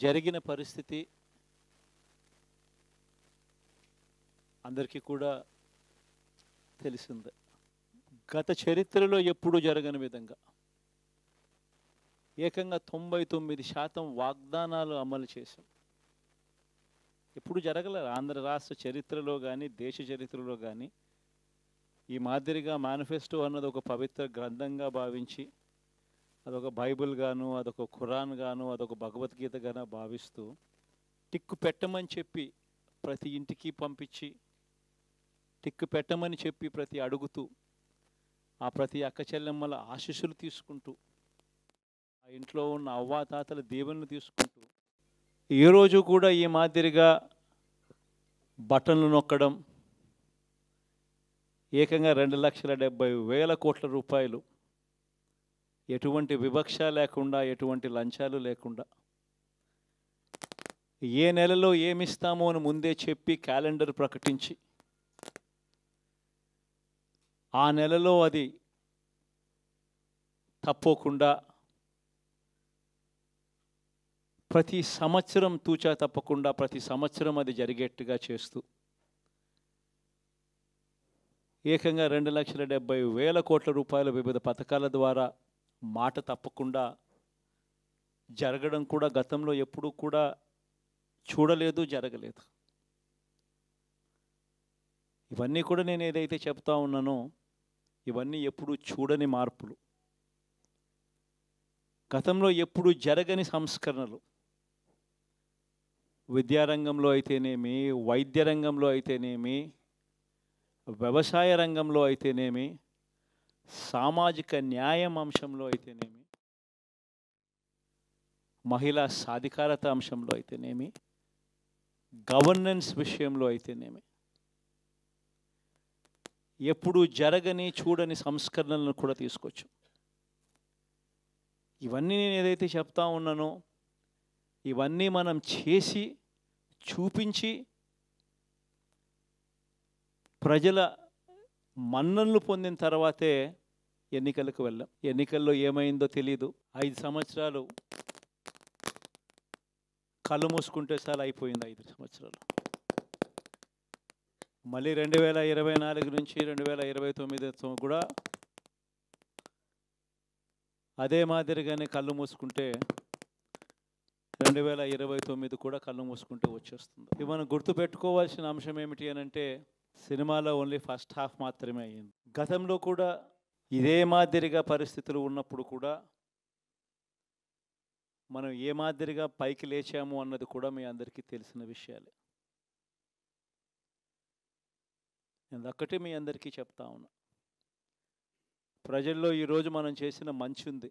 జరిగిన పరిస్థితి అందరికీ కూడా తెలిసిందే. గత చరిత్రలో ఎప్పుడూ జరగని విధంగా ఏకంగా 99% వాగ్దానాలు అమలు చేశాం. ఎప్పుడు జరగలేదు ఆంధ్ర రాష్ట్ర చరిత్రలో కానీ దేశ చరిత్రలో కానీ ఈ మాదిరిగా మేనిఫెస్టో అన్నది ఒక పవిత్ర గ్రంథంగా భావించి అదొక బైబిల్ గాను, అదొక ఖురాన్ గాను, అదొక భగవద్గీత గాను భావిస్తూ టిక్కు పెట్టమని చెప్పి ప్రతి ఇంటికి పంపించి టిక్కు పెట్టమని చెప్పి ప్రతి అడుగుతూ ఆ ప్రతి అక్క చెల్లెమ్మల ఆశీస్సులు తీసుకుంటూ ఆ ఇంట్లో ఉన్న అవ్వాతాతల దీవెనలు తీసుకుంటూ ఏ రోజు కూడా ఈ మాదిరిగా బటన్లు నొక్కడం ఏకంగా 2,70,000 కోట్ల రూపాయలు ఎటువంటి వివక్ష లేకుండా ఎటువంటి లంచాలు లేకుండా ఏ నెలలో ఏమిస్తామో అని ముందే చెప్పి క్యాలెండర్ ప్రకటించి ఆ నెలలో అది తప్పకుండా ప్రతి సంవత్సరం తూచా తప్పకుండా ప్రతి సంవత్సరం అది జరిగేట్టుగా చేస్తూ ఏకంగా 2,70,000 కోట్ల రూపాయల వివిధ పథకాల ద్వారా మాట తప్పకుండా జరగడం కూడా గతంలో ఎప్పుడూ కూడా చూడలేదు, జరగలేదు. ఇవన్నీ కూడా నేను ఏదైతే చెప్తా ఉన్నానో ఇవన్నీ ఎప్పుడూ చూడని మార్పులు, గతంలో ఎప్పుడూ జరగని సంస్కరణలు. విద్యారంగంలో అయితేనేమి, వైద్య రంగంలో అయితేనేమి, వ్యవసాయ రంగంలో అయితేనేమి, సామాజిక న్యాయం అంశంలో అయితేనేమి, మహిళా సాధికారత అంశంలో అయితేనేమి, గవర్నెన్స్ విషయంలో అయితేనేమి ఎప్పుడు జరగని చూడని సంస్కరణలను కూడా తీసుకొచ్చు. ఇవన్నీ నేను ఏదైతే చెప్తా ఉన్నానో ఇవన్నీ మనం చేసి చూపించి ప్రజల మన్ననలు పొందిన తర్వాతే ఎన్నికలకు వెళ్ళాం. ఎన్నికల్లో ఏమైందో తెలీదు. 5 సంవత్సరాలు కళ్ళు మూసుకుంటే చాలా అయిపోయింది. 5 సంవత్సరాలు మళ్ళీ 2024 నుంచి 2029 కూడా అదే మాదిరిగానే కళ్ళు మూసుకుంటే 2029 కూడా కళ్ళు మూసుకుంటే వచ్చేస్తుంది. ఇవి మనం గుర్తుపెట్టుకోవాల్సిన అంశం ఏమిటి అని అంటే సినిమాలో ఓన్లీ ఫస్ట్ హాఫ్ మాత్రమే అయ్యింది. గతంలో కూడా ఇదే మాదిరిగా పరిస్థితులు ఉన్నప్పుడు కూడా మనం ఏ మాదిరిగా పైకి లేచాము అన్నది కూడా మీ అందరికీ తెలిసిన విషయాలే. నేను ఒక్కటే మీ అందరికీ చెప్తా ఉన్నా, ప్రజల్లో ఈరోజు మనం చేసిన మంచి ఉంది.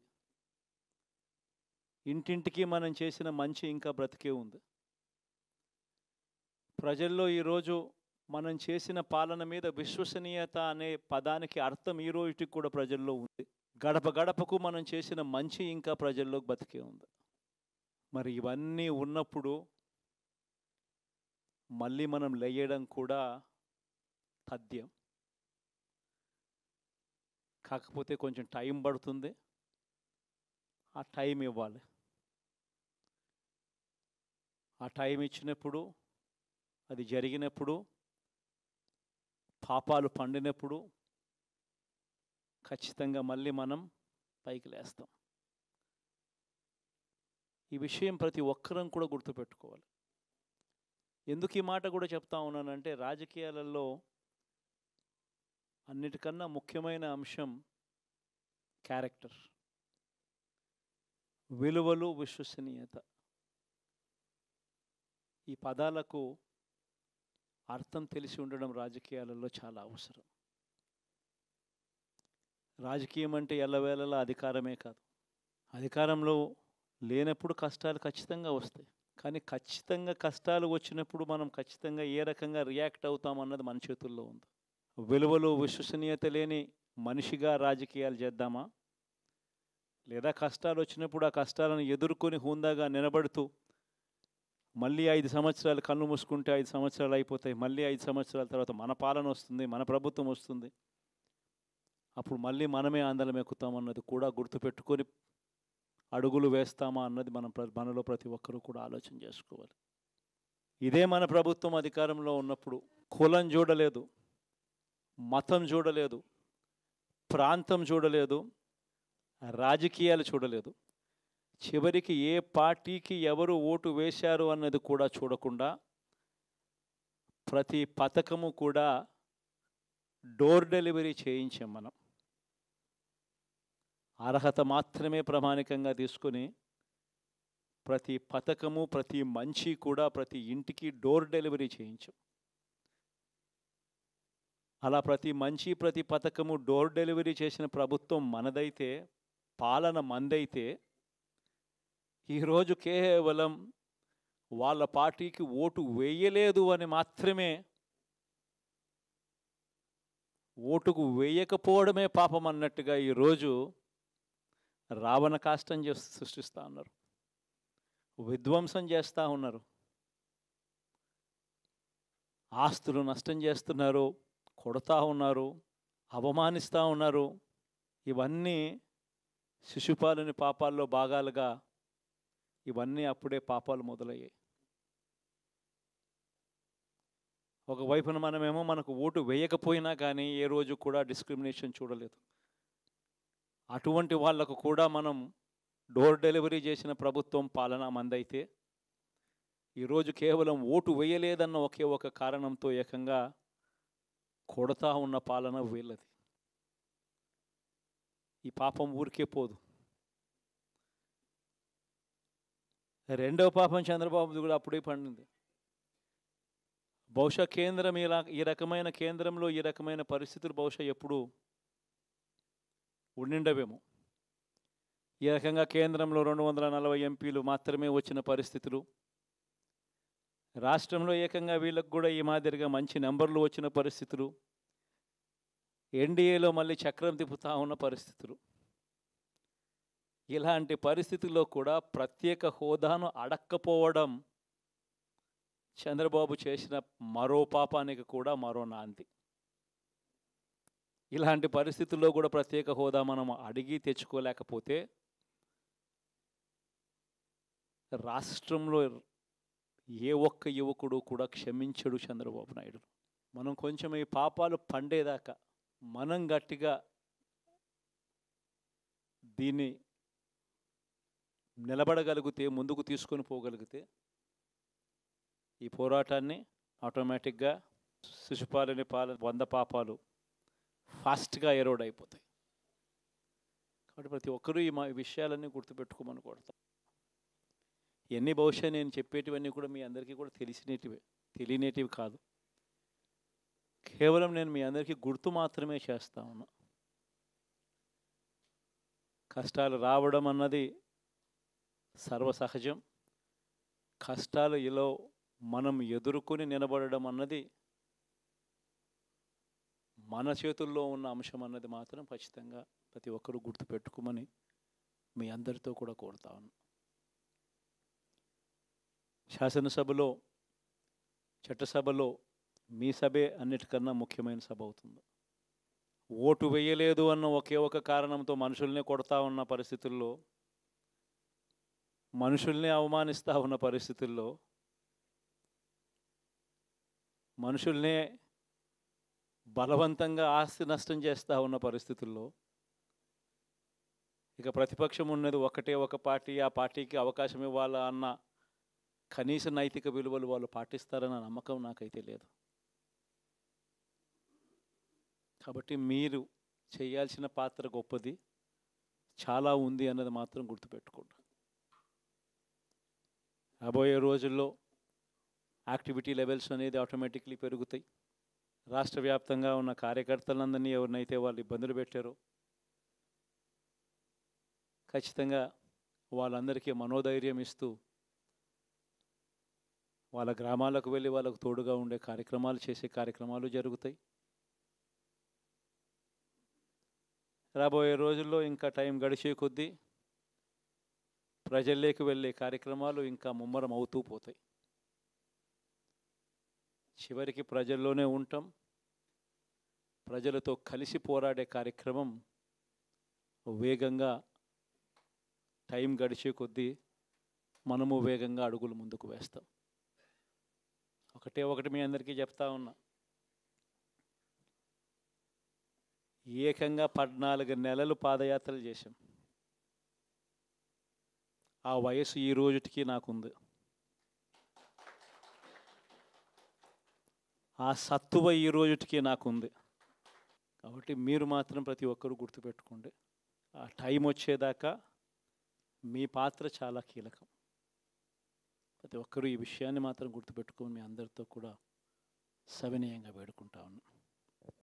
ఇంటింటికి మనం చేసిన మంచి ఇంకా బ్రతికే ఉంది. ప్రజల్లో ఈరోజు మనం చేసిన పాలన మీద విశ్వసనీయత అనే పదానికి అర్థం ఈ రోజుకి కూడా ప్రజల్లో ఉంది. గడప గడపకు మనం చేసిన మంచి ఇంకా ప్రజల్లో బతికే ఉంది. మరి ఇవన్నీ ఉన్నప్పుడు మళ్ళీ మనం లేయడం కూడా తథ్యం. కాకపోతే కొంచెం టైం పడుతుంది. ఆ టైం ఇవ్వాలి. ఆ టైం ఇచ్చినప్పుడు, అది జరిగినప్పుడు, పాపాలు పండినప్పుడు ఖచ్చితంగా మళ్ళీ మనం పైకి లేస్తాం. ఈ విషయం ప్రతి ఒక్కరం కూడా గుర్తుపెట్టుకోవాలి. ఎందుకు ఈ మాట కూడా చెప్తా ఉన్నానంటే రాజకీయాలలో అన్నిటికన్నా ముఖ్యమైన అంశం క్యారెక్టర్, విలువలు, విశ్వసనీయత. ఈ పదాలకు అర్థం తెలిసి ఉండడం రాజకీయాలలో చాలా అవసరం. రాజకీయం అంటే ఎల్లవేళలా అధికారమే కాదు. అధికారంలో లేనప్పుడు కష్టాలు ఖచ్చితంగా వస్తాయి. కానీ ఖచ్చితంగా కష్టాలు వచ్చినప్పుడు మనం ఖచ్చితంగా ఏ రకంగా రియాక్ట్ అవుతాం అన్నది మన చేతుల్లో ఉంది. విలువలు, విశ్వసనీయత లేని మనిషిగా రాజకీయాలు చేద్దామా, లేదా కష్టాలు వచ్చినప్పుడు ఆ కష్టాలను ఎదుర్కొని హుందాగా నిలబడుతూ మళ్ళీ 5 సంవత్సరాలు కళ్ళు మూసుకుంటే 5 సంవత్సరాలు అయిపోతాయి, మళ్ళీ 5 సంవత్సరాల తర్వాత మన పాలన వస్తుంది, మన ప్రభుత్వం వస్తుంది, అప్పుడు మళ్ళీ మనమే ఆందోళన ఎక్కుతామన్నది కూడా గుర్తుపెట్టుకొని అడుగులు వేస్తామా అన్నది మనలో ప్రతి ఒక్కరూ కూడా ఆలోచన చేసుకోవాలి. ఇదే మన ప్రభుత్వం అధికారంలో ఉన్నప్పుడు కులం చూడలేదు, మతం చూడలేదు, ప్రాంతం చూడలేదు, రాజకీయాలు చూడలేదు. చివరికి ఏ పార్టీకి ఎవరు ఓటు వేశారు అన్నది కూడా చూడకుండా ప్రతి పథకము కూడా డోర్ డెలివరీ చేయించాం మనం. అర్హత మాత్రమే ప్రామాణికంగా తీసుకొని ప్రతి పథకము, ప్రతి మంచి కూడా ప్రతి ఇంటికి డోర్ డెలివరీ చేయించాం. అలా ప్రతి మంచి, ప్రతి పథకము డోర్ డెలివరీ చేసిన ప్రభుత్వం మనదైతే, పాలన మందైతే, ఈరోజు కేవలం వాళ్ళ పార్టీకి ఓటు వేయలేదు అని మాత్రమే, ఓటుకు వేయకపోవడమే పాపం అన్నట్టుగా ఈరోజు రావణ కాష్టం సృష్టిస్తూ ఉన్నారు, విధ్వంసం చేస్తూ ఉన్నారు, ఆస్తులు నష్టం చేస్తున్నారు, కొడతా ఉన్నారు, అవమానిస్తూ ఉన్నారు. ఇవన్నీ శిశుపాలుని పాపాల్లో భాగాలుగా ఇవన్నీ అప్పుడే పాపాలు మొదలయ్యాయి. ఒకవైపున మనమేమో మనకు ఓటు వేయకపోయినా కానీ ఏ రోజు కూడా డిస్క్రిమినేషన్ చూడలేదు. అటువంటి వాళ్లకు కూడా మనం డోర్ డెలివరీ చేసిన ప్రభుత్వం పాలన మందైతే, ఈరోజు కేవలం ఓటు వేయలేదన్న ఒకే ఒక కారణంతో ఏకంగా కొడతా ఉన్న పాలన వీళ్ళది. ఈ పాపం ఊరికే పోదు. రెండవ పాపం చంద్రబాబుది కూడా అప్పుడే పండింది. బహుశా కేంద్రం ఈ రకమైన కేంద్రంలో ఈ రకమైన పరిస్థితులు బహుశా ఎప్పుడు ఉండిండవేమో. ఈ రకంగా కేంద్రంలో 240 ఎంపీలు మాత్రమే వచ్చిన పరిస్థితులు, రాష్ట్రంలో ఏకంగా వీళ్ళకు కూడా ఈ మాదిరిగా మంచి నెంబర్లు వచ్చిన పరిస్థితులు, ఎన్డీఏలో మళ్ళీ చక్రం తిప్పుతా ఉన్న పరిస్థితులు. ఇలాంటి పరిస్థితుల్లో కూడా ప్రత్యేక హోదాను అడక్కపోవడం చంద్రబాబు చేసిన మరో పాపానికి కూడా మరో నాంది. ఇలాంటి పరిస్థితుల్లో కూడా ప్రత్యేక హోదా మనం అడిగి తెచ్చుకోలేకపోతే రాష్ట్రంలో ఏ ఒక్క యువకుడు కూడా క్షమించడు చంద్రబాబు నాయుడు. మనం కొంచెం ఈ పాపాలు పండేదాకా మనం గట్టిగా దీన్ని నిలబడగలిగితే, ముందుకు తీసుకొని పోగలిగితే ఈ పోరాటాన్ని ఆటోమేటిక్గా శిశుపాలుని 100 పాపాలు ఫాస్ట్గా ఎరోడ్ అయిపోతాయి. కాబట్టి ప్రతి ఒక్కరూ ఈ విషయాలన్నీ గుర్తుపెట్టుకోమని కోరుతాం. ఇవన్నీ బహుశా నేను చెప్పేటివన్నీ కూడా మీ అందరికీ కూడా తెలియనేటివి కాదు. కేవలం నేను మీ అందరికీ గుర్తు మాత్రమే చేస్తా ఉన్నా. కష్టాలు రావడం అన్నది సర్వసహజం. కష్టాలు ఇలా మనం ఎదుర్కొని నిలబడడం అన్నది మన చేతుల్లో ఉన్న అంశం అన్నది మాత్రం ఖచ్చితంగా ప్రతి ఒక్కరూ గుర్తుపెట్టుకోమని మీ అందరితో కూడా కోరుతా ఉన్నా. శాసనసభలో, చట్టసభలో మీ సభే అన్నిటికన్నా ముఖ్యమైన సభ అవుతుంది. ఓటు వేయలేదు అన్న ఒకే ఒక కారణంతో మనుషుల్ని కొడతా ఉన్న పరిస్థితుల్లో, మనుషుల్ని అవమానిస్తూ ఉన్న పరిస్థితుల్లో, మనుషుల్నే బలవంతంగా ఆస్తి నష్టం చేస్తూ ఉన్న పరిస్థితుల్లో ఇక ప్రతిపక్షం ఉన్నది ఒకటే ఒక పార్టీ, ఆ పార్టీకి అవకాశం ఇవ్వాలా అన్న కనీస నైతిక విలువలు వాళ్ళు పాటిస్తారన్న నమ్మకం నాకైతే లేదు. కాబట్టి మీరు చేయాల్సిన పాత్ర గొప్పది, చాలా ఉంది అన్నది మాత్రం గుర్తుపెట్టుకోండి. రాబోయే రోజుల్లో యాక్టివిటీ లెవెల్స్ అనేది ఆటోమేటిక్లీ పెరుగుతాయి. రాష్ట్ర వ్యాప్తంగా ఉన్న కార్యకర్తలందరినీ ఎవరినైతే వాళ్ళు ఇబ్బందులు పెట్టారో ఖచ్చితంగా వాళ్ళందరికీ మనోధైర్యం ఇస్తూ వాళ్ళ గ్రామాలకు వెళ్ళి వాళ్ళకు తోడుగా ఉండే చేసే కార్యక్రమాలు జరుగుతాయి. రాబోయే రోజుల్లో ఇంకా టైం గడిచే కొద్దీ ప్రజల్లోకి వెళ్ళే కార్యక్రమాలు ఇంకా ముమ్మరం అవుతూ పోతాయి. చివరికి ప్రజల్లోనే ఉంటాం. ప్రజలతో కలిసి పోరాడే కార్యక్రమం వేగంగా టైం గడిచే కొద్దీ మనము వేగంగా అడుగులు ముందుకు వేస్తాం. ఒకటి మీ అందరికీ చెప్తా ఉన్నా, ఏకంగా 14 నెలలు పాదయాత్రలు చేశాం. ఆ వయసు ఈ రోజుటికి నాకుంది. ఆ సత్తువ ఈ రోజుటికి నాకుంది. కాబట్టి మీరు మాత్రం ప్రతి ఒక్కరూ గుర్తుపెట్టుకోండి, ఆ టైం వచ్చేదాకా మీ పాత్ర చాలా కీలకం. ప్రతి ఒక్కరూ ఈ విషయాన్ని మాత్రం గుర్తుపెట్టుకొని మీ అందరితో కూడా సవినయంగా వేడుకుంటా ఉన్నాను.